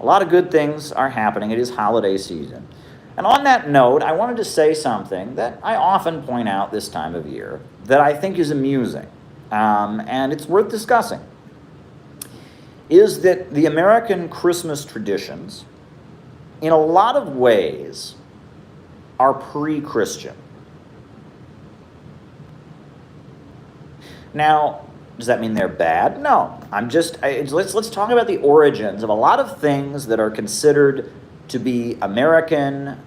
A lot of good things are happening. It is holiday season. And on that note, I wanted to say something that I often point out this time of year that I think is amusing, and it's worth discussing, is that the American Christmas traditions, in a lot of ways, are pre-Christian. Now, does that mean they're bad? No. Let's talk about the origins of a lot of things that are considered to be American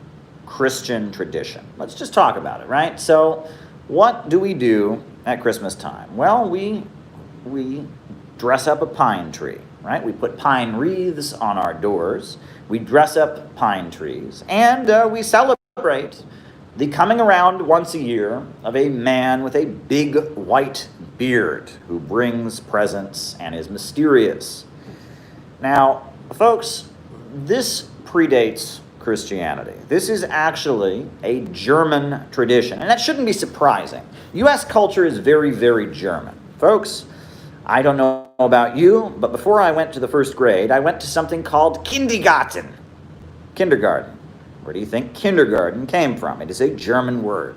Christian tradition. Let's just talk about it, right? So, what do we do at Christmas time? Well, we dress up a pine tree, right? We put pine wreaths on our doors. We dress up pine trees, and we celebrate the coming around once a year of a man with a big white beard who brings presents and is mysterious. Now, folks, this predates Christianity. This is actually a German tradition, and that shouldn't be surprising. U.S. culture is very, very German. Folks, I don't know about you, but before I went to the first grade, I went to something called kindergarten. Kindergarten. Where do you think kindergarten came from? It is a German word.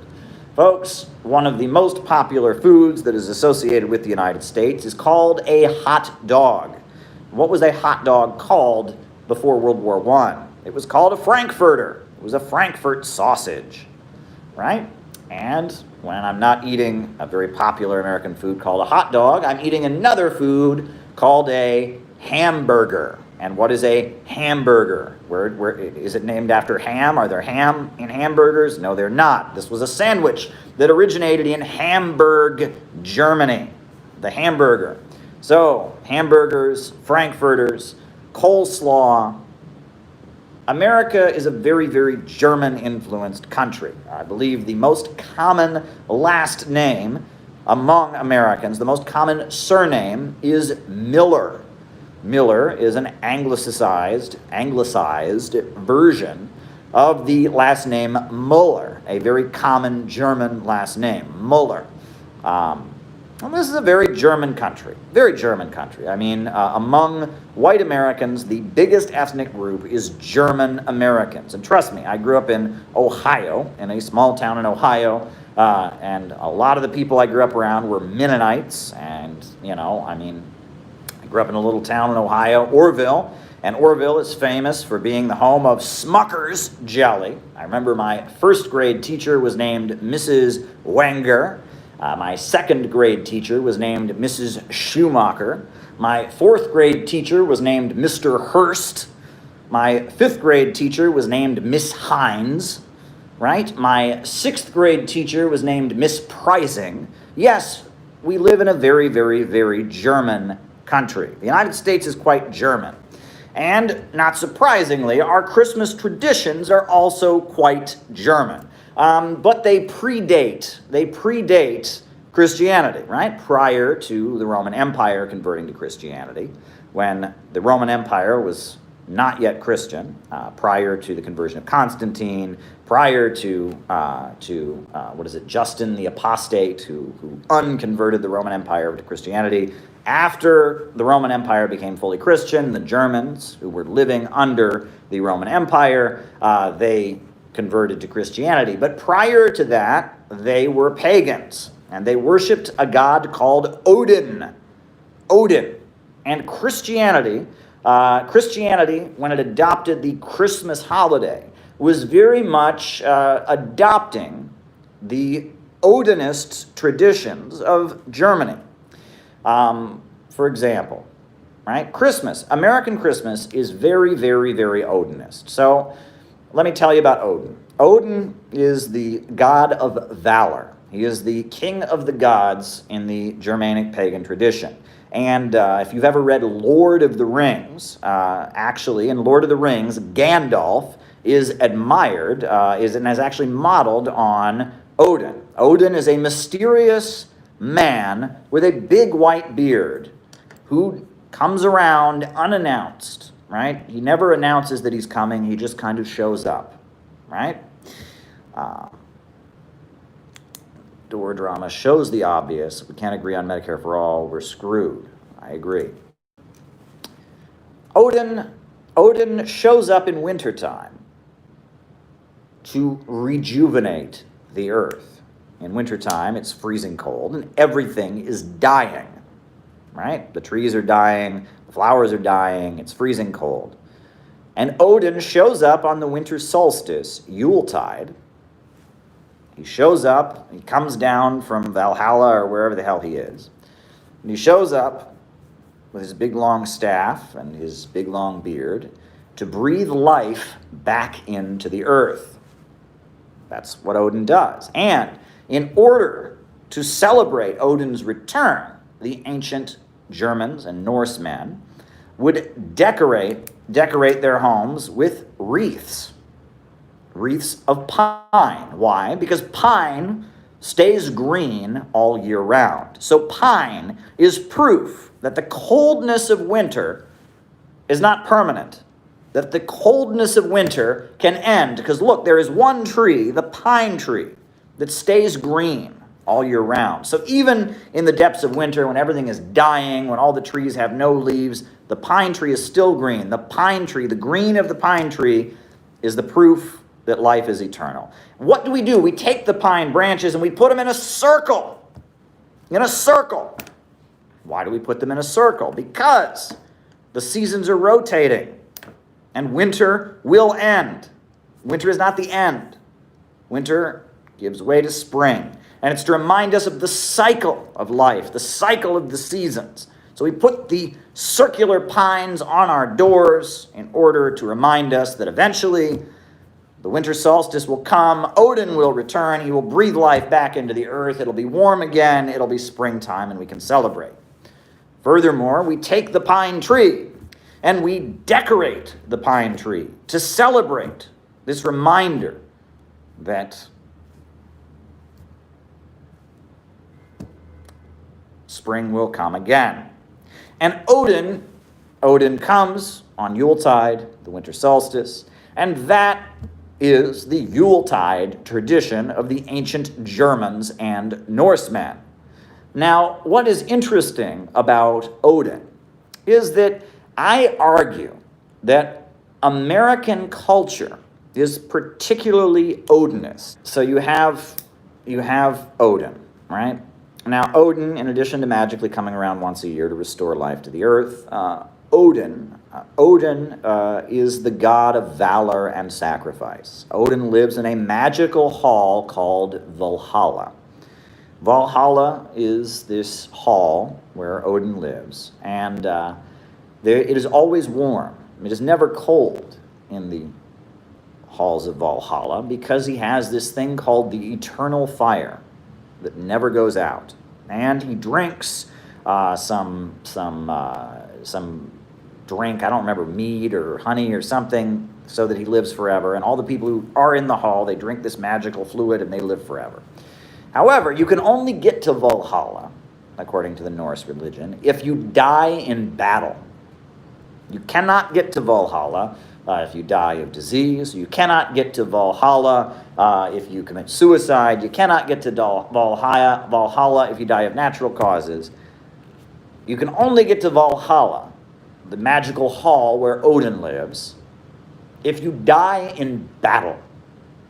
Folks, one of the most popular foods that is associated with the United States is called a hot dog. What was a hot dog called before World War I? It was called a Frankfurter. It was a Frankfurt sausage, right? And when I'm not eating a very popular American food called a hot dog, I'm eating another food called a hamburger. And what is a hamburger? Where is it named after ham? Are there ham in hamburgers? No, they're not. This was a sandwich that originated in Hamburg, Germany. The hamburger. So, hamburgers, Frankfurters, coleslaw. America is a very, very German-influenced country. I believe the most common last name among Americans, the most common surname is Miller. Miller is an anglicized version of the last name Muller, a very common German last name, Muller. And this is a very German country, very German country. I mean, among white Americans, the biggest ethnic group is German Americans. And trust me, I grew up in Ohio, in a small town in Ohio, and a lot of the people I grew up around were Mennonites, and, I grew up in a little town in Ohio, Orville, and Orville is famous for being the home of Smucker's jelly. I remember my first grade teacher was named Mrs. Wenger. My second grade teacher was named Mrs. Schumacher. My fourth grade teacher was named Mr. Hurst. My fifth grade teacher was named Miss Hines, right? My sixth grade teacher was named Miss Prizing. Yes, we live in a very, very, very German country. The United States is quite German. And not surprisingly, our Christmas traditions are also quite German. But they predate Christianity, right? Prior to the Roman Empire converting to Christianity, when the Roman Empire was not yet Christian, prior to the conversion of Constantine, prior to Justin the Apostate, who unconverted the Roman Empire to Christianity. After the Roman Empire became fully Christian, the Germans, who were living under the Roman Empire, they converted to Christianity. But prior to that, they were pagans, and they worshipped a god called Odin. Odin. And Christianity, when it adopted the Christmas holiday, was very much adopting the Odinist traditions of Germany. For example, right? Christmas, American Christmas is very, very, very Odinist. So let me tell you about Odin. Odin is the god of valor. He is the king of the gods in the Germanic pagan tradition. And if you've ever read Lord of the Rings, actually in Lord of the Rings, Gandalf is admired, and is actually modeled on Odin. Odin is a mysterious man with a big white beard who comes around unannounced, right? He never announces that he's coming. He just kind of shows up, right? Door drama shows the obvious. We can't agree on Medicare for all. We're screwed. I agree. Odin Odin shows up in wintertime to rejuvenate the earth. In wintertime, it's freezing cold, and everything is dying, right? The trees are dying, the flowers are dying, it's freezing cold. And Odin shows up on the winter solstice, Yuletide. He shows up, he comes down from Valhalla or wherever the hell he is. And he shows up with his big long staff and his big long beard to breathe life back into the earth. That's what Odin does. And in order to celebrate Odin's return, the ancient Germans and Norsemen would decorate their homes with wreaths of pine. Why? Because pine stays green all year round. So pine is proof that the coldness of winter is not permanent, that the coldness of winter can end. Because look, there is one tree, the pine tree, that stays green all year round. So even in the depths of winter, when everything is dying, when all the trees have no leaves, the pine tree is still green. The pine tree, the green of the pine tree, is the proof that life is eternal. What do? We take the pine branches and we put them in a circle. In a circle. Why do we put them in a circle? Because the seasons are rotating and winter will end. Winter is not the end. Winter gives way to spring. And it's to remind us of the cycle of life, the cycle of the seasons. So we put the circular pines on our doors in order to remind us that eventually the winter solstice will come, Odin will return, he will breathe life back into the earth, it'll be warm again, it'll be springtime, and we can celebrate. Furthermore, we take the pine tree and we decorate the pine tree to celebrate this reminder that spring will come again. And Odin comes on Yuletide, the winter solstice, and that is the Yuletide tradition of the ancient Germans and Norsemen. Now, what is interesting about Odin is that I argue that American culture is particularly Odinist. So you have Odin, right? Now, Odin, in addition to magically coming around once a year to restore life to the earth, Odin is the god of valor and sacrifice. Odin lives in a magical hall called Valhalla. Valhalla is this hall where Odin lives, and it is always warm. It is never cold in the halls of Valhalla because he has this thing called the eternal fire that never goes out. And he drinks some drink, I don't remember, mead or honey or something, so that he lives forever. And all the people who are in the hall, they drink this magical fluid and they live forever. However, you can only get to Valhalla, according to the Norse religion, if you die in battle. You cannot get to Valhalla if you die of disease. You cannot get to Valhalla if you commit suicide. You cannot get to Valhalla if you die of natural causes. You can only get to Valhalla, the magical hall where Odin lives, if you die in battle.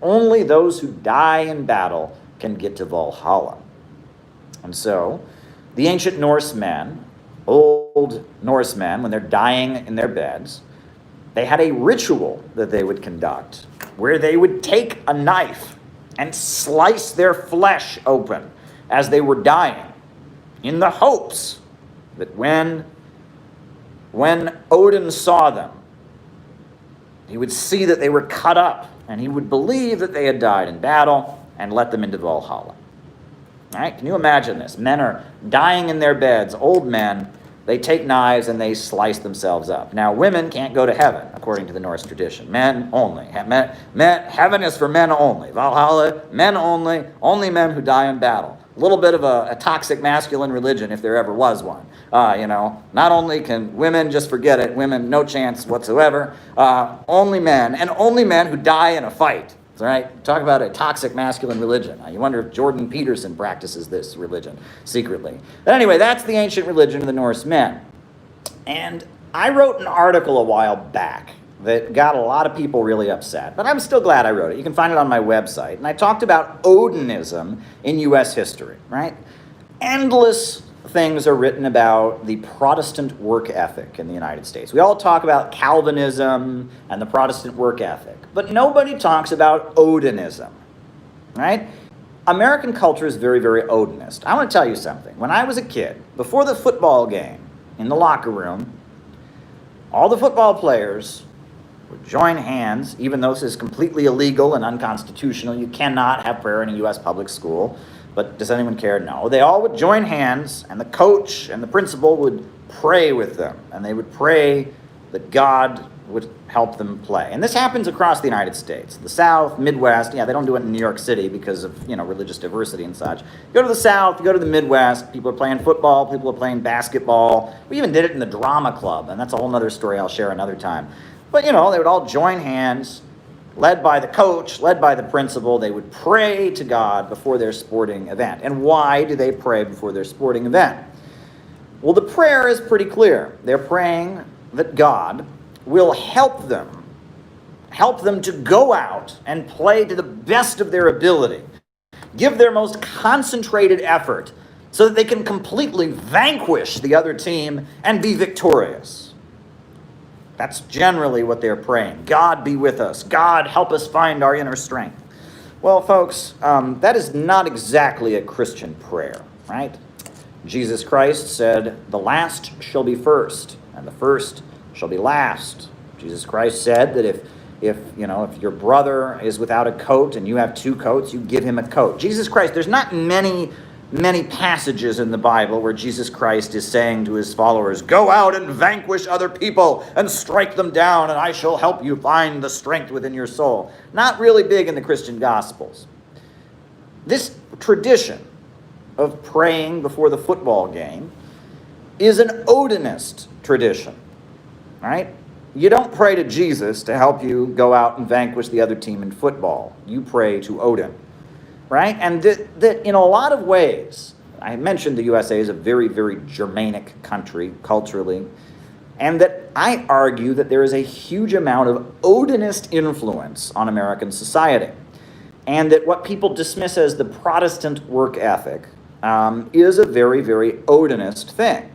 Only those who die in battle can get to Valhalla. And so, the ancient Norsemen, old Norsemen, when they're dying in their beds, they had a ritual that they would conduct where they would take a knife and slice their flesh open as they were dying in the hopes that when Odin saw them, he would see that they were cut up and he would believe that they had died in battle and let them into Valhalla. All right? Can you imagine this? Men are dying in their beds, old men. They take knives and they slice themselves up. Now, women can't go to heaven, according to the Norse tradition. Men only. Heaven is for men only. Valhalla, men only. Only men who die in battle. A little bit of a toxic masculine religion, if there ever was one. Not only can women, just forget it, women, no chance whatsoever. Only men, and only men who die in a fight. Right? Talk about a toxic masculine religion. You wonder if Jordan Peterson practices this religion secretly. But anyway, that's the ancient religion of the Norsemen. And I wrote an article a while back that got a lot of people really upset, but I'm still glad I wrote it. You can find it on my website. And I talked about Odinism in U.S. history, right? Endless things are written about the Protestant work ethic in the United States. We all talk about Calvinism and the Protestant work ethic, but nobody talks about Odinism, right? American culture is very, very Odinist. I want to tell you something. When I was a kid, before the football game, in the locker room, all the football players would join hands, even though this is completely illegal and unconstitutional. You cannot have prayer in a U.S. public school. But does anyone care? No. They all would join hands, and the coach and the principal would pray with them. And they would pray that God would help them play. And this happens across the United States. The South, Midwest, yeah, they don't do it in New York City because of, religious diversity and such. You go to the South, you go to the Midwest, people are playing football, people are playing basketball. We even did it in the drama club, and that's a whole other story I'll share another time. But, they would all join hands, led by the coach, led by the principal. They would pray to God before their sporting event. And why do they pray before their sporting event? Well, the prayer is pretty clear. They're praying that God will help them to go out and play to the best of their ability, give their most concentrated effort so that they can completely vanquish the other team and be victorious. That's generally what they're praying. God be with us. God help us find our inner strength. Well, folks, that is not exactly a Christian prayer, right? Jesus Christ said, "The last shall be first, and the first shall be last." Jesus Christ said that if your brother is without a coat and you have two coats, you give him a coat. Jesus Christ, there's not many passages in the Bible where Jesus Christ is saying to his followers, "Go out and vanquish other people and strike them down, and I shall help you find the strength within your soul." Not really big in the Christian Gospels. This tradition of praying before the football game is an Odinist tradition, right? You don't pray to Jesus to help you go out and vanquish the other team in football. You pray to Odin, right? And that in a lot of ways, I mentioned the USA is a very, very Germanic country culturally, and that I argue that there is a huge amount of Odinist influence on American society, and that what people dismiss as the Protestant work ethic is a very, very Odinist thing.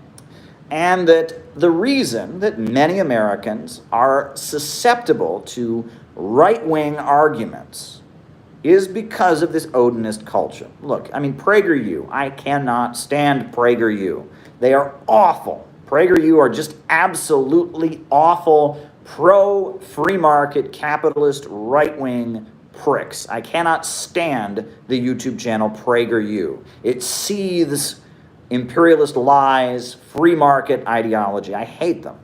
And that the reason that many Americans are susceptible to right-wing arguments is because of this Odinist culture. Look, PragerU, I cannot stand PragerU. They are awful. PragerU are just absolutely awful, pro-free market, capitalist, right-wing pricks. I cannot stand the YouTube channel PragerU. It seethes imperialist lies, free market ideology. I hate them.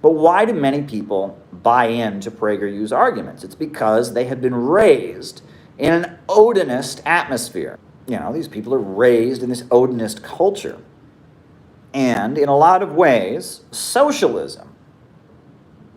But why do many people buy into PragerU's arguments? It's because they have been raised in an Odinist atmosphere. These people are raised in this Odinist culture. And in a lot of ways, socialism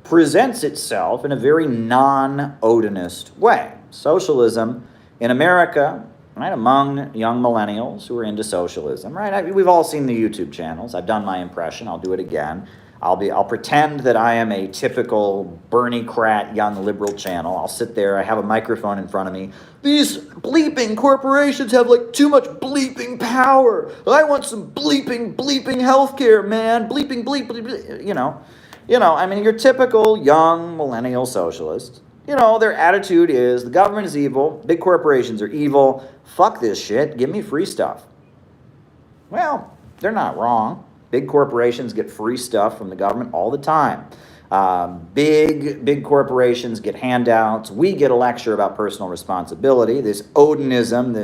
presents itself in a very non-Odinist way. Socialism in America, right, among young millennials who are into socialism, right? We've all seen the YouTube channels. I've done my impression. I'll do it again. I'll pretend that I am a typical Bernie-crat young liberal channel. I'll sit there. I have a microphone in front of me. These bleeping corporations have too much bleeping power. I want some bleeping healthcare, man. Bleeping, bleep, bleep, bleep. Your typical young millennial socialist. Their attitude is the government is evil, big corporations are evil, fuck this shit, give me free stuff. Well, they're not wrong. Big corporations get free stuff from the government all the time. Big corporations get handouts. We get a lecture about personal responsibility. This Odinism,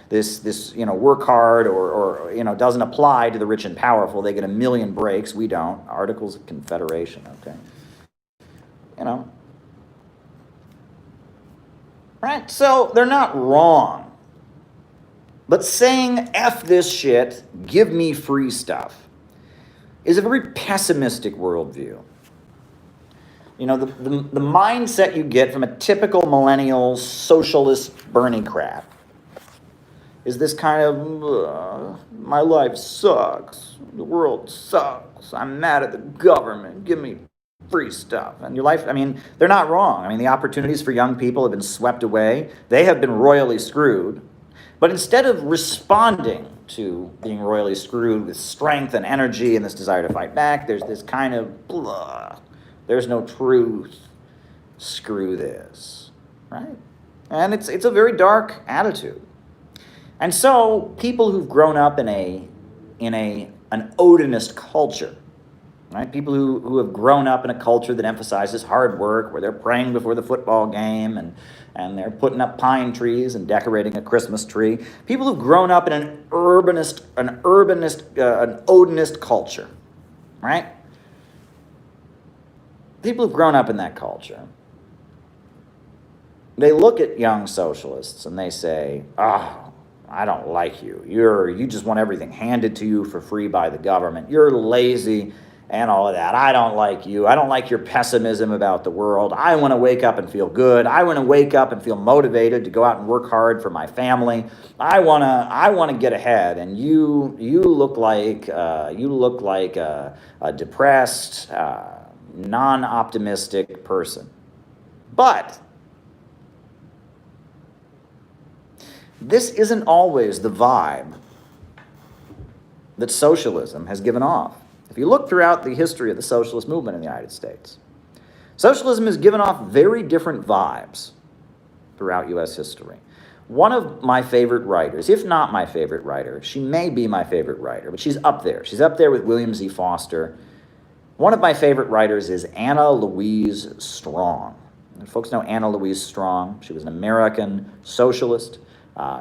this work hard or doesn't apply to the rich and powerful. They get a million breaks. We don't. Articles of Confederation, okay. Right? So they're not wrong. But saying F this shit, give me free stuff, is a very pessimistic worldview. The mindset you get from a typical millennial socialist Bernie-crat is this kind of, my life sucks, the world sucks, I'm mad at the government, give me free stuff. And your life, I mean, they're not wrong. I mean, the opportunities for young people have been swept away. They have been royally screwed. But instead of responding to being royally screwed with strength and energy and this desire to fight back, there's this kind of blah, there's no truth, screw this, right? And it's a very dark attitude. And so people who've grown up in an Odinist culture, right? People who have grown up in a culture that emphasizes hard work, where they're praying before the football game and they're putting up pine trees and decorating a Christmas tree. People who've grown up in an Odinist culture, right? People who've grown up in that culture, they look at young socialists and they say, "Oh, I don't like you. You just want everything handed to you for free by the government. You're lazy and all of that. I don't like you. I don't like your pessimism about the world. I want to wake up and feel good. I want to wake up and feel motivated to go out and work hard for my family. I want to get ahead. And you look like a depressed, non-optimistic person." But this isn't always the vibe that socialism has given off. If you look throughout the history of the socialist movement in the United States, socialism has given off very different vibes throughout U.S. history. One of my favorite writers, if not my favorite writer, she may be my favorite writer, but she's up there. She's up there with William Z. Foster. One of my favorite writers is Anna Louise Strong. And folks know Anna Louise Strong. She was an American socialist.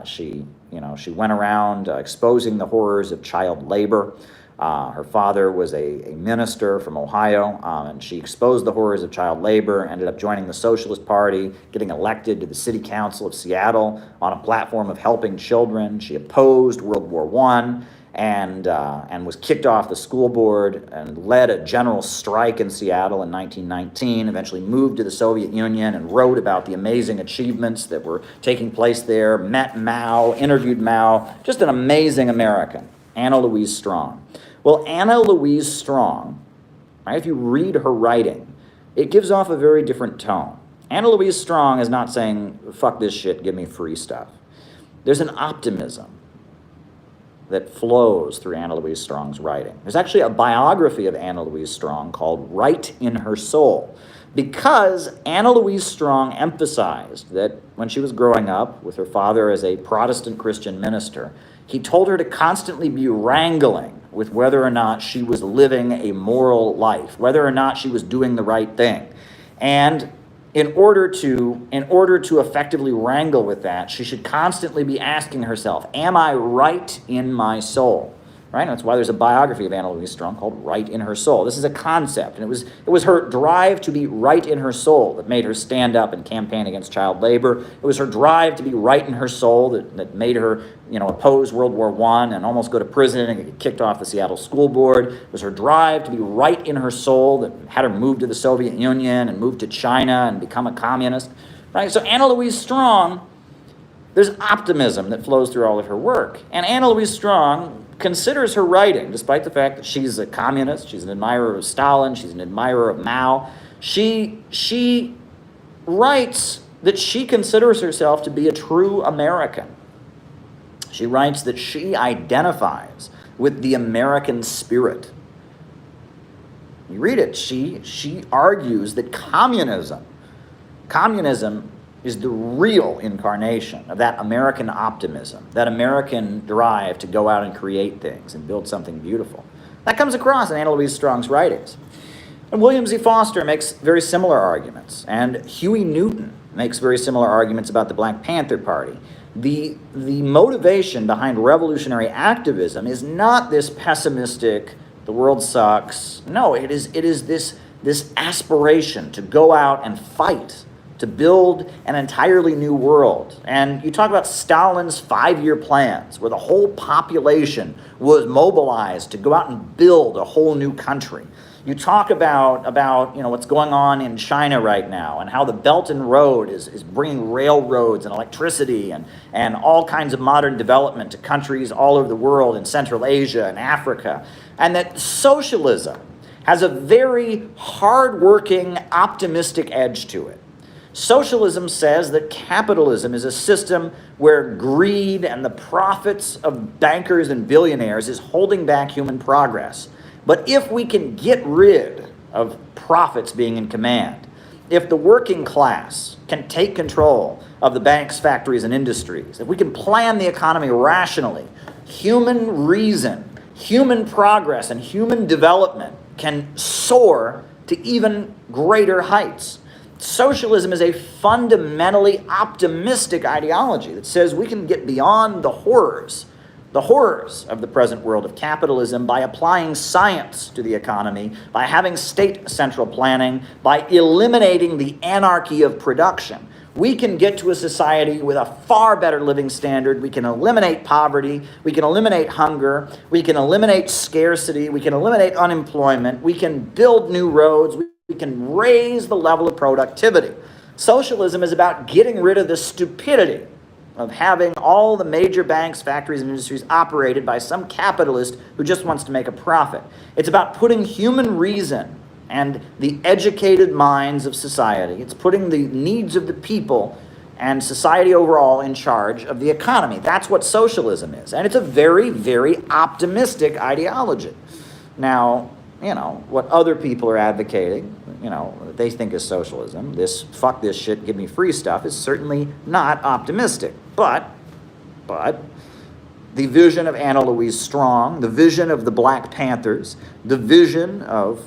She went around exposing the horrors of child labor. Her father was a minister from Ohio, and she exposed the horrors of child labor, ended up joining the Socialist Party, getting elected to the City Council of Seattle on a platform of helping children. She opposed World War I and was kicked off the school board and led a general strike in Seattle in 1919, eventually moved to the Soviet Union and wrote about the amazing achievements that were taking place there, met Mao, interviewed Mao, just an amazing American, Anna Louise Strong. Well, Anna Louise Strong, right, if you read her writing, it gives off a very different tone. Anna Louise Strong is not saying, "Fuck this shit, give me free stuff." There's an optimism that flows through Anna Louise Strong's writing. There's actually a biography of Anna Louise Strong called Right in Her Soul, because Anna Louise Strong emphasized that when she was growing up with her father as a Protestant Christian minister, he told her to constantly be wrangling with whether or not she was living a moral life, whether or not she was doing the right thing. And in order to effectively wrangle with that, she should constantly be asking herself, am I right in my soul? Right? And that's why there's a biography of Anna Louise Strong called Right in Her Soul. This is a concept, and it was her drive to be right in her soul that made her stand up and campaign against child labor. It was her drive to be right in her soul that made her, oppose World War I and almost go to prison and get kicked off the Seattle School Board. It was her drive to be right in her soul that had her move to the Soviet Union and move to China and become a communist. Right? So Anna Louise Strong, there's optimism that flows through all of her work. And Anna Louise Strong considers her writing, despite the fact that she's a communist, she's an admirer of Stalin, she's an admirer of Mao, she writes that she considers herself to be a true American. She writes that she identifies with the American spirit. You read it, she argues that communism is the real incarnation of that American optimism, that American drive to go out and create things and build something beautiful. That comes across in Anna Louise Strong's writings. And William Z. Foster makes very similar arguments, and Huey Newton makes very similar arguments about the Black Panther Party. The motivation behind revolutionary activism is not this pessimistic, the world sucks. No, it is this aspiration to go out and fight, to build an entirely new world. And you talk about Stalin's 5-year plans, where the whole population was mobilized to go out and build a whole new country. You talk about what's going on in China right now and how the Belt and Road is bringing railroads and electricity and all kinds of modern development to countries all over the world in Central Asia and Africa. And that socialism has a very hard-working, optimistic edge to it. Socialism says that capitalism is a system where greed and the profits of bankers and billionaires is holding back human progress. But if we can get rid of profits being in command, if the working class can take control of the banks, factories, and industries, if we can plan the economy rationally, human reason, human progress, and human development can soar to even greater heights. Socialism is a fundamentally optimistic ideology that says we can get beyond the horrors of the present world of capitalism by applying science to the economy, by having state central planning, by eliminating the anarchy of production. We can get to a society with a far better living standard. We can eliminate poverty. We can eliminate hunger. We can eliminate scarcity. We can eliminate unemployment. We can build new roads. We can raise the level of productivity. Socialism is about getting rid of the stupidity of having all the major banks, factories, and industries operated by some capitalist who just wants to make a profit. It's about putting human reason and the educated minds of society. It's putting the needs of the people and society overall in charge of the economy. That's what socialism is. And it's a very, very optimistic ideology. Now, what other people are advocating, they think is socialism, this fuck this shit, give me free stuff, is certainly not optimistic. But the vision of Anna Louise Strong, the vision of the Black Panthers, the vision of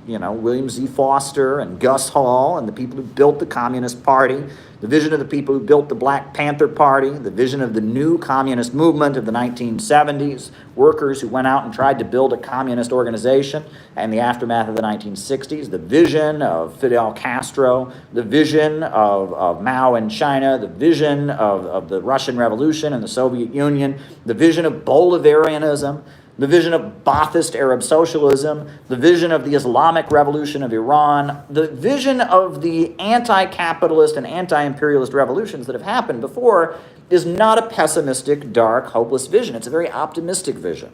William Z. Foster and Gus Hall and the people who built the Communist Party, the vision of the people who built the Black Panther Party, the vision of the new communist movement of the 1970s, workers who went out and tried to build a communist organization in the aftermath of the 1960s, the vision of Fidel Castro, the vision of Mao in China, the vision of the Russian Revolution and the Soviet Union, the vision of Bolivarianism, the vision of Ba'athist Arab socialism, the vision of the Islamic Revolution of Iran, the vision of the anti-capitalist and anti-imperialist revolutions that have happened before is not a pessimistic, dark, hopeless vision. It's a very optimistic vision.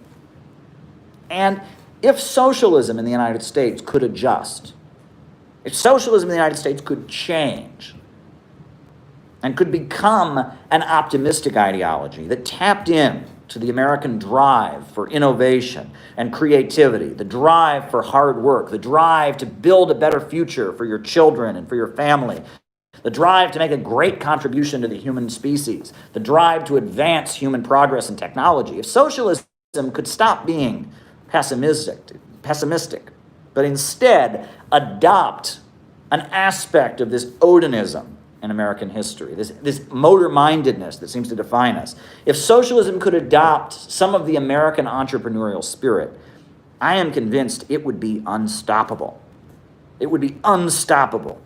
And if socialism in the United States could adjust, if socialism in the United States could change and could become an optimistic ideology that tapped in to the American drive for innovation and creativity, the drive for hard work, the drive to build a better future for your children and for your family, the drive to make a great contribution to the human species, the drive to advance human progress and technology. If socialism could stop being pessimistic, but instead adopt an aspect of this Odinism in American history, this motor-mindedness that seems to define us. If socialism could adopt some of the American entrepreneurial spirit, I am convinced it would be unstoppable. It would be unstoppable.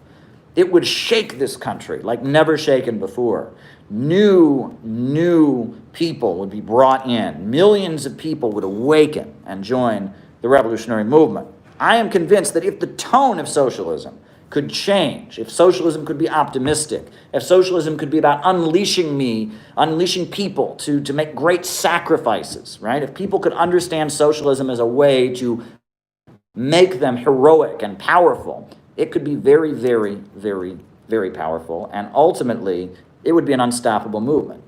It would shake this country like never shaken before. New people would be brought in. Millions of people would awaken and join the revolutionary movement. I am convinced that if the tone of socialism could change, if socialism could be optimistic, if socialism could be about unleashing people to make great sacrifices, right? If people could understand socialism as a way to make them heroic and powerful, it could be very, very, very, very powerful, and ultimately, it would be an unstoppable movement.